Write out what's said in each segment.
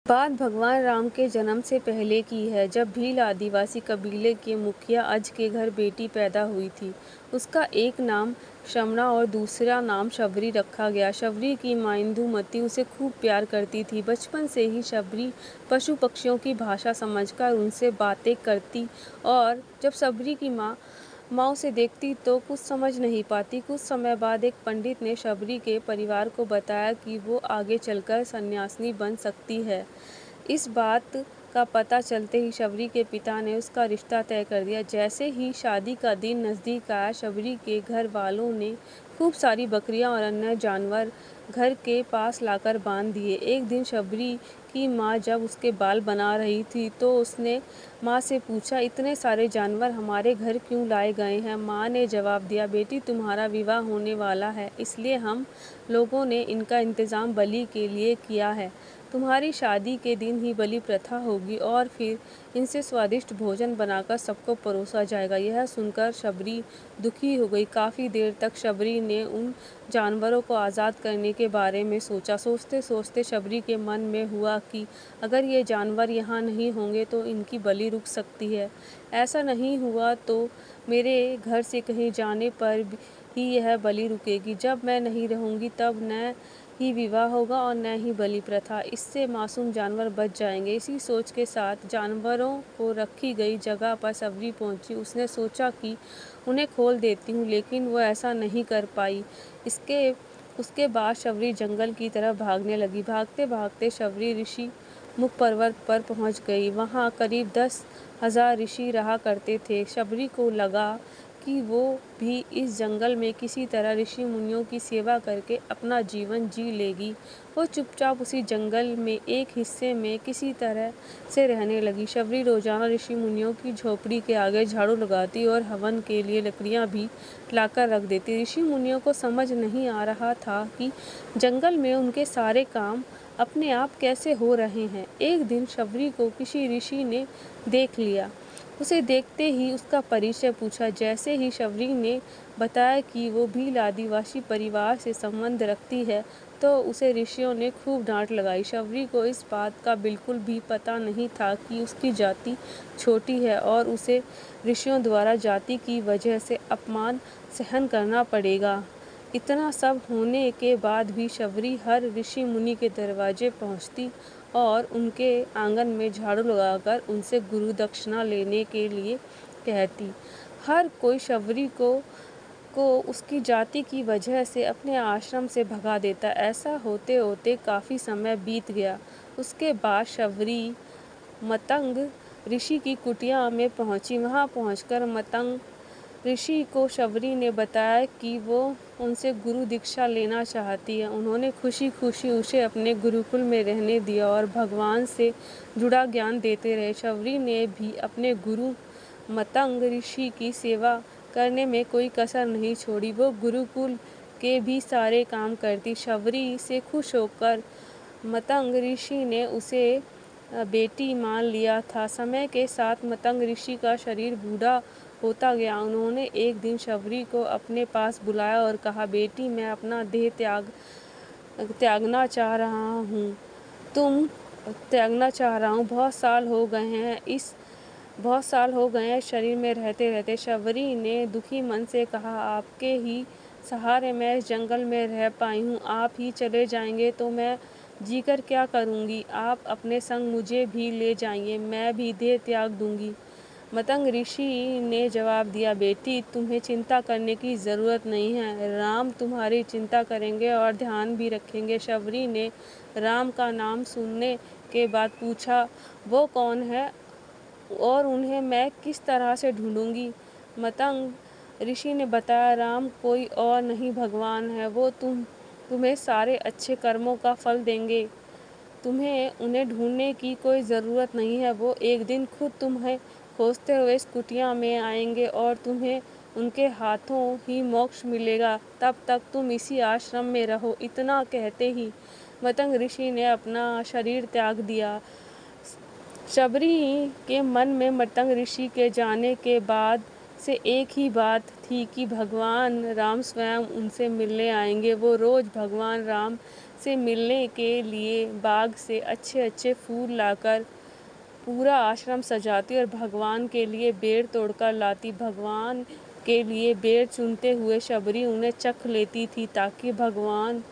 बात भगवान राम के जन्म से पहले की है, जब भील आदिवासी कबीले के मुखिया अज के घर बेटी पैदा हुई थी। उसका एक नाम शमना और दूसरा नाम शबरी रखा गया। शबरी की मां इंदुमती उसे खूब प्यार करती थी। बचपन से ही शबरी पशु पक्षियों की भाषा समझकर उनसे बातें करती और जब शबरी की माँ उसे देखती तो कुछ समझ नहीं पाती। कुछ समय बाद एक पंडित ने शबरी के परिवार को बताया कि वो आगे चलकर सन्यासिनी बन सकती है। इस बात का पता चलते ही शबरी के पिता ने उसका रिश्ता तय कर दिया। जैसे ही शादी का दिन नज़दीक आया, शबरी के घर वालों ने खूब सारी बकरियां और अन्य जानवर घर के पास लाकर बांध दिए। एक दिन शबरी की माँ जब उसके बाल बना रही थी तो उसने माँ से पूछा, इतने सारे जानवर हमारे घर क्यों लाए गए हैं? माँ ने जवाब दिया, बेटी तुम्हारा विवाह होने वाला है, इसलिए हम लोगों ने इनका इंतज़ाम बलि के लिए किया है। तुम्हारी शादी के दिन ही बलि प्रथा होगी और फिर इनसे स्वादिष्ट भोजन बनाकर सबको परोसा जाएगा। यह सुनकर शबरी दुखी हो गई। काफ़ी देर तक शबरी ने उन जानवरों को आज़ाद करने के बारे में सोचा। सोचते सोचते शबरी के मन में हुआ कि अगर ये जानवर यहाँ नहीं होंगे तो इनकी बलि रुक सकती है। ऐसा नहीं हुआ तो मेरे घर से कहीं जाने पर ही यह बलि रुकेगी। जब मैं नहीं रहूँगी तब न ही विवाह होगा और न ही बलि प्रथा। इससे मासूम जानवर बच जाएंगे। इसी सोच के साथ जानवरों को रखी गई जगह पर शबरी पहुंची। उसने सोचा कि उन्हें खोल देती हूँ, लेकिन वो ऐसा नहीं कर पाई। उसके बाद शबरी जंगल की तरफ भागने लगी। भागते भागते शबरी ऋषि मुख पर्वत पर पहुंच गई। वहां करीब 10,000 ऋषि रहा करते थे। शबरी को लगा कि वो भी इस जंगल में किसी तरह ऋषि मुनियों की सेवा करके अपना जीवन जी लेगी। वो चुपचाप उसी जंगल में एक हिस्से में किसी तरह से रहने लगी। शबरी रोजाना ऋषि मुनियों की झोपड़ी के आगे झाड़ू लगाती और हवन के लिए लकड़ियां भी लाकर रख देती। ऋषि मुनियों को समझ नहीं आ रहा था कि जंगल में उनके सारे काम अपने आप कैसे हो रहे हैं। एक दिन शबरी को किसी ऋषि ने देख लिया। उसे देखते ही उसका परिचय पूछा। जैसे ही शबरी ने बताया कि वो भील आदिवासी परिवार से संबंध रखती है तो उसे ऋषियों ने खूब डांट लगाई। शबरी को इस बात का बिल्कुल भी पता नहीं था कि उसकी जाति छोटी है और उसे ऋषियों द्वारा जाति की वजह से अपमान सहन करना पड़ेगा। इतना सब होने के बाद भी शबरी हर ऋषि मुनि के दरवाजे पहुंचती और उनके आंगन में झाड़ू लगाकर उनसे गुरु दक्षिणा लेने के लिए कहती। हर कोई शबरी को उसकी जाति की वजह से अपने आश्रम से भगा देता। ऐसा होते होते काफ़ी समय बीत गया। उसके बाद शबरी मतंग ऋषि की कुटिया में पहुंची। वहां पहुंचकर मतंग ऋषि को शबरी ने बताया कि वो उनसे गुरु दीक्षा लेना चाहती है। उन्होंने खुशी खुशी उसे अपने गुरुकुल में रहने दिया और भगवान से जुड़ा ज्ञान देते रहे। शबरी ने भी अपने गुरु मतंग ऋषि की सेवा करने में कोई कसर नहीं छोड़ी। वो गुरुकुल के भी सारे काम करती। शबरी से खुश होकर मतंग ऋषि ने उसे बेटी मान लिया था। समय के साथ मतंग ऋषि का शरीर बूढ़ा होता गया। उन्होंने एक दिन शबरी को अपने पास बुलाया और कहा, बेटी मैं अपना देह त्यागना चाह रहा हूँ। त्यागना चाह रहा हूँ। बहुत साल हो गए हैं शरीर में रहते रहते। शबरी ने दुखी मन से कहा, आपके ही सहारे मैं इस जंगल में रह पाई हूँ। आप ही चले जाएंगे तो मैं जीकर क्या करूँगी? आप अपने संग मुझे भी ले जाइए, मैं भी देह त्याग दूँगी। मतंग ऋषि ने जवाब दिया, बेटी तुम्हें चिंता करने की ज़रूरत नहीं है। राम तुम्हारी चिंता करेंगे और ध्यान भी रखेंगे। शबरी ने राम का नाम सुनने के बाद पूछा, वो कौन है और उन्हें मैं किस तरह से ढूंढूंगी? मतंग ऋषि ने बताया, राम कोई और नहीं भगवान है। वो तुम्हें सारे अच्छे कर्मों का फल देंगे। तुम्हें उन्हें ढूंढने की कोई ज़रूरत नहीं है। वो एक दिन खुद तुम्हें खोजते हुए इस कुटिया में आएंगे और तुम्हें उनके हाथों ही मोक्ष मिलेगा। तब तक तुम इसी आश्रम में रहो। इतना कहते ही मतंग ऋषि ने अपना शरीर त्याग दिया। शबरी के मन में मतंग ऋषि के जाने के बाद से एक ही बात थी कि भगवान राम स्वयं उनसे मिलने आएंगे। वो रोज़ भगवान राम से मिलने के लिए बाग से अच्छे अच्छे फूल लाकर पूरा आश्रम सजाती और भगवान के लिए बेर तोड़कर लाती। भगवान के लिए बेर चुनते हुए शबरी उन्हें चख लेती थी ताकि भगवान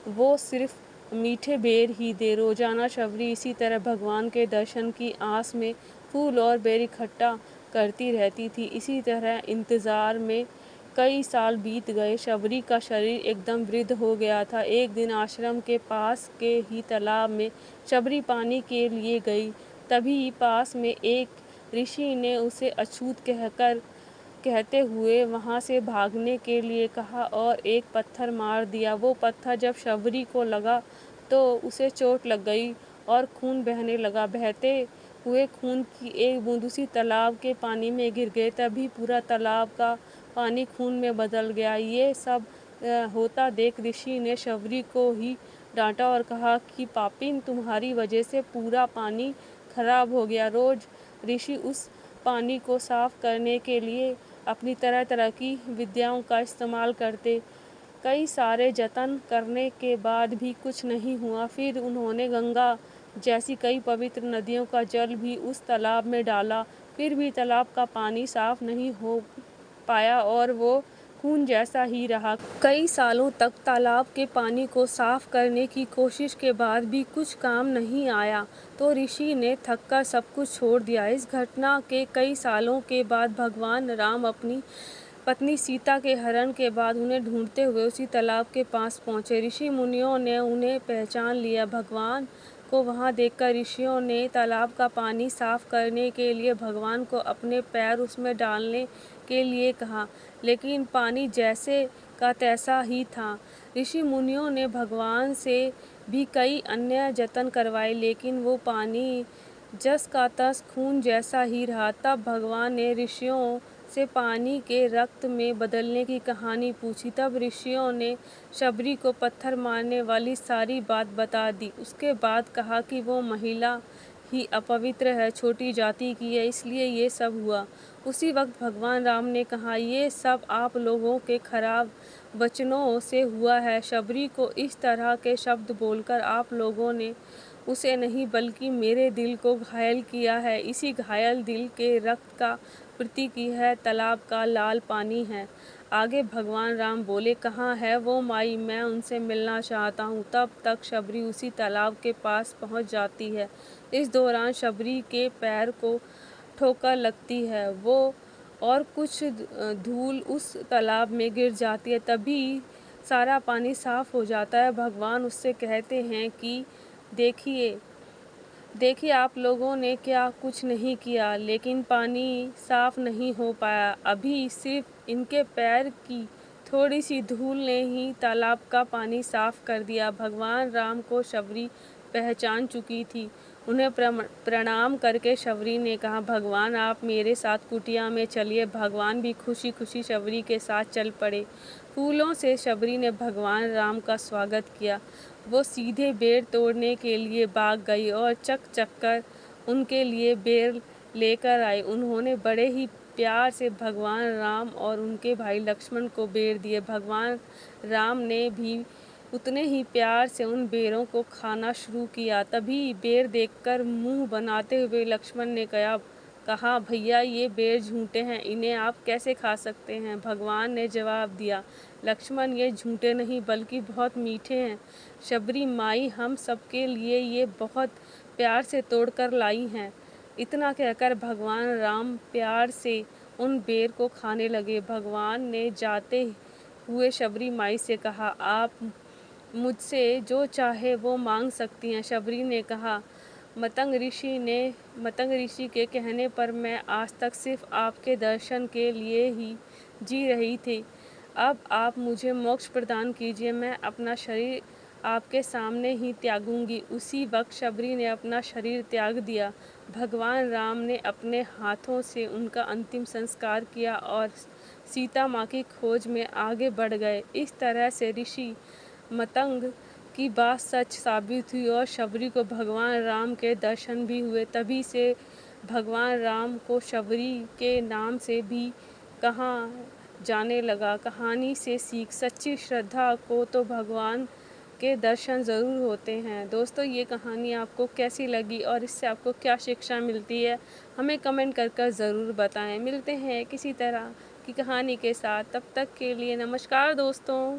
वो सिर्फ मीठे बेर ही दे। रोजाना शबरी इसी तरह भगवान के दर्शन की आस में फूल और बेर इकट्ठा करती रहती थी। इसी तरह इंतज़ार में कई साल बीत गए। शबरी का शरीर एकदम वृद्ध हो गया था। एक दिन आश्रम के पास के ही तालाब में शबरी पानी के लिए गई। तभी पास में एक ऋषि ने उसे अछूत कहते हुए वहाँ से भागने के लिए कहा और एक पत्थर मार दिया। वो पत्थर जब शबरी को लगा तो उसे चोट लग गई और खून बहने लगा। बहते हुए खून की एक बूंद उसी तालाब के पानी में गिर गए। तभी पूरा तालाब का पानी खून में बदल गया। ये सब होता देख ऋषि ने शबरी को ही डांटा और कहा कि पापिन, तुम्हारी वजह से पूरा पानी खराब हो गया। रोज ऋषि उस पानी को साफ करने के लिए अपनी तरह तरह की विद्याओं का इस्तेमाल करते। कई सारे जतन करने के बाद भी कुछ नहीं हुआ। फिर उन्होंने गंगा जैसी कई पवित्र नदियों का जल भी उस तालाब में डाला, फिर भी तालाब का पानी साफ नहीं हो पाया और वो खून जैसा ही रहा। कई सालों तक तालाब के पानी को साफ करने की कोशिश के बाद भी कुछ काम नहीं आया तो ऋषि ने थककर सब कुछ छोड़ दिया। इस घटना के कई सालों के बाद भगवान राम अपनी पत्नी सीता के हरण के बाद उन्हें ढूंढते हुए उसी तालाब के पास पहुंचे। ऋषि मुनियों ने उन्हें पहचान लिया। भगवान को वहां देखकर ऋषियों ने तालाब का पानी साफ करने के लिए भगवान को अपने पैर उसमें डालने के लिए कहा, लेकिन पानी जैसे का तैसा ही था। ऋषि मुनियों ने भगवान से भी कई अन्य जतन करवाए, लेकिन वो पानी जस का तस खून जैसा ही रहा। तब भगवान ने ऋषियों से पानी के रक्त में बदलने की कहानी पूछी। तब ऋषियों ने शबरी को पत्थर मारने वाली सारी बात बता दी। उसके बाद कहा कि वो महिला ही अपवित्र है, छोटी जाति की है, इसलिए ये सब हुआ। उसी वक्त भगवान राम ने कहा, ये सब आप लोगों के खराब वचनों से हुआ है। शबरी को इस तरह के शब्द बोलकर आप लोगों ने उसे नहीं बल्कि मेरे दिल को घायल किया है। इसी घायल दिल के रक्त का प्रतीक है तालाब का लाल पानी है। आगे भगवान राम बोले, कहाँ है वो माई, मैं उनसे मिलना चाहता हूँ। तब तक शबरी उसी तालाब के पास पहुँच जाती है। इस दौरान शबरी के पैर को ठोकर लगती है वो और कुछ धूल उस तालाब में गिर जाती है। तभी सारा पानी साफ हो जाता है। भगवान उससे कहते हैं कि देखिए आप लोगों ने क्या कुछ नहीं किया, लेकिन पानी साफ नहीं हो पाया। अभी सिर्फ इनके पैर की थोड़ी सी धूल ने ही तालाब का पानी साफ कर दिया। भगवान राम को शबरी पहचान चुकी थी। उन्हें प्रणाम करके शबरी ने कहा, भगवान आप मेरे साथ कुटिया में चलिए। भगवान भी खुशी खुशी शबरी के साथ चल पड़े। फूलों से शबरी ने भगवान राम का स्वागत किया। वो सीधे बेर तोड़ने के लिए बाग गई और चक कर उनके लिए बेर लेकर आई। उन्होंने बड़े ही प्यार से भगवान राम और उनके भाई लक्ष्मण को बेर दिए। भगवान राम ने भी उतने ही प्यार से उन बेरों को खाना शुरू किया। तभी बेर देखकर मुंह बनाते हुए लक्ष्मण ने कहा, भैया ये बेर झूठे हैं, इन्हें आप कैसे खा सकते हैं? भगवान ने जवाब दिया, लक्ष्मण ये झूठे नहीं बल्कि बहुत मीठे हैं। शबरी माई हम सबके लिए ये बहुत प्यार से तोड़कर लाई हैं। इतना कहकर भगवान राम प्यार से उन बेर को खाने लगे। भगवान ने जाते हुए शबरी माई से कहा, आप मुझसे जो चाहे वो मांग सकती हैं। शबरी ने कहा, मतंग ऋषि के कहने पर मैं आज तक सिर्फ आपके दर्शन के लिए ही जी रही थी। अब आप मुझे मोक्ष प्रदान कीजिए, मैं अपना शरीर आपके सामने ही त्यागूंगी। उसी वक्त शबरी ने अपना शरीर त्याग दिया। भगवान राम ने अपने हाथों से उनका अंतिम संस्कार किया और सीता माँ की खोज में आगे बढ़ गए। इस तरह से ऋषि मतंग की बात सच साबित हुई और शबरी को भगवान राम के दर्शन भी हुए। तभी से भगवान राम को शबरी के नाम से भी कहा जाने लगा। कहानी से सीख, सच्ची श्रद्धा को तो भगवान के दर्शन ज़रूर होते हैं। दोस्तों, ये कहानी आपको कैसी लगी और इससे आपको क्या शिक्षा मिलती है, हमें कमेंट कर कर ज़रूर बताएं। मिलते हैं किसी तरह की कहानी के साथ, तब तक के लिए नमस्कार दोस्तों।